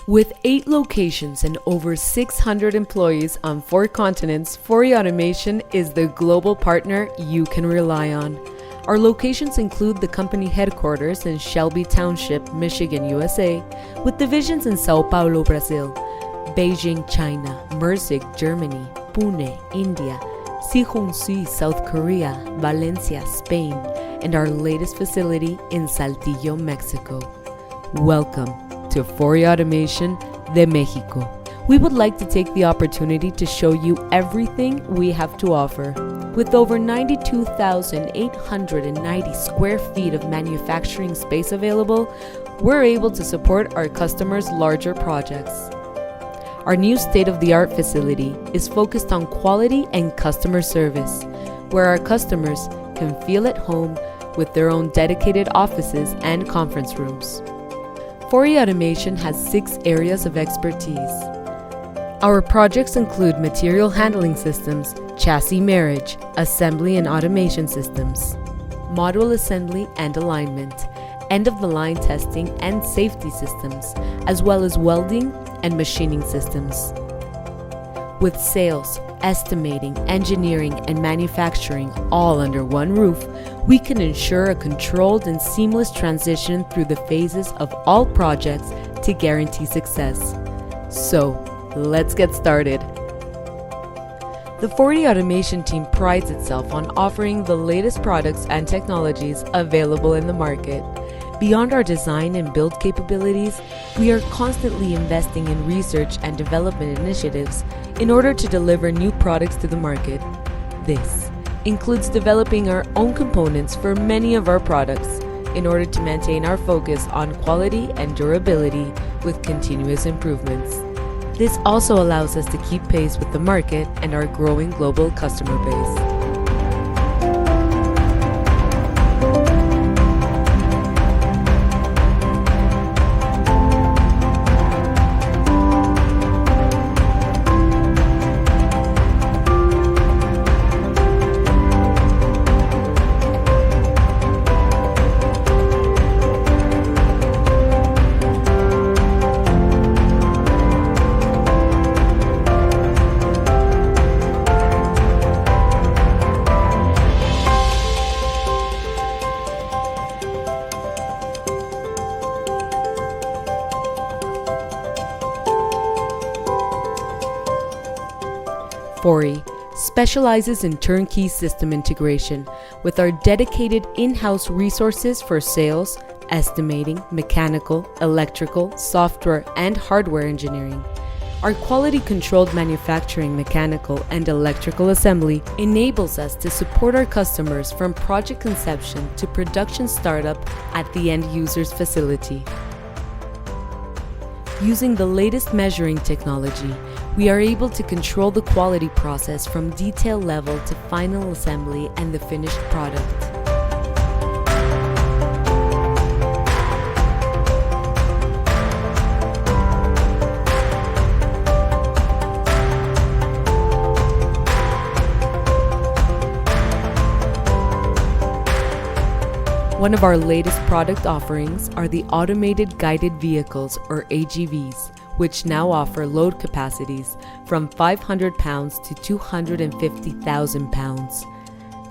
With 8 locations and over 600 employees on 4 continents, Fori Automation is the global partner you can rely on. Our locations include the company headquarters in Shelby Township, Michigan, USA, with divisions in Sao Paulo, Brazil, Beijing, China, Merzig, Germany, Pune, India, Siheung-sui, South Korea, Valencia, Spain, and our latest facility in Saltillo, Mexico. Welcome to Fori Automation de Mexico. We would like to take the opportunity to show you everything we have to offer. With over 92,890 square feet of manufacturing space available, we're able to support our customers' larger projects. Our new state-of-the-art facility is focused on quality and customer service, where our customers can feel at home with their own dedicated offices and conference rooms. Fori Automation has 6 areas of expertise. Our projects include material handling systems, chassis marriage, assembly and automation systems, module assembly and alignment, end-of-the-line testing and safety systems, as well as welding and machining systems. With sales, estimating, engineering, and manufacturing all under one roof, we can ensure a controlled and seamless transition through the phases of all projects to guarantee success. So, let's get started. The Fori Automation team prides itself on offering the latest products and technologies available in the market. Beyond our design and build capabilities, we are constantly investing in research and development initiatives in order to deliver new products to the market. This includes developing our own components for many of our products in order to maintain our focus on quality and durability with continuous improvements. This also allows us to keep pace with the market and our growing global customer base. Fori specializes in turnkey system integration with our dedicated in-house resources for sales, estimating, mechanical, electrical, software, and hardware engineering. Our quality-controlled manufacturing, mechanical, and electrical assembly enables us to support our customers from project conception to production startup at the end user's facility. Using the latest measuring technology, we are able to control the quality process from detail level to final assembly and the finished product. One of our latest product offerings are the Automated Guided Vehicles, or AGVs, which now offer load capacities from 500 pounds to 250,000 pounds.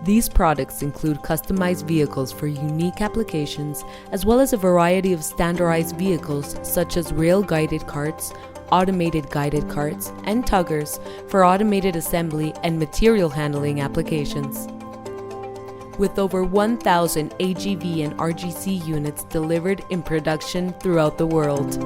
These products include customized vehicles for unique applications, as well as a variety of standardized vehicles such as rail-guided carts, automated guided carts, and tuggers for automated assembly and material handling applications. With over 1,000 AGV and RGC units delivered in production throughout the world.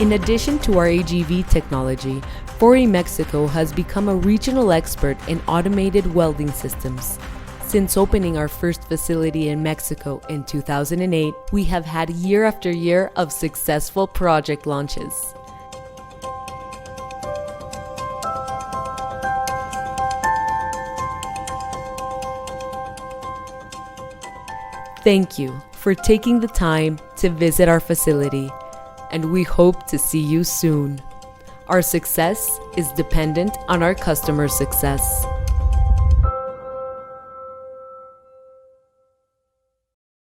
In addition to our AGV technology, Fori Mexico has become a regional expert in automated welding systems. Since opening our first facility in Mexico in 2008, we have had year after year of successful project launches. Thank you for taking the time to visit our facility, and we hope to see you soon. Our success is dependent on our customers' success.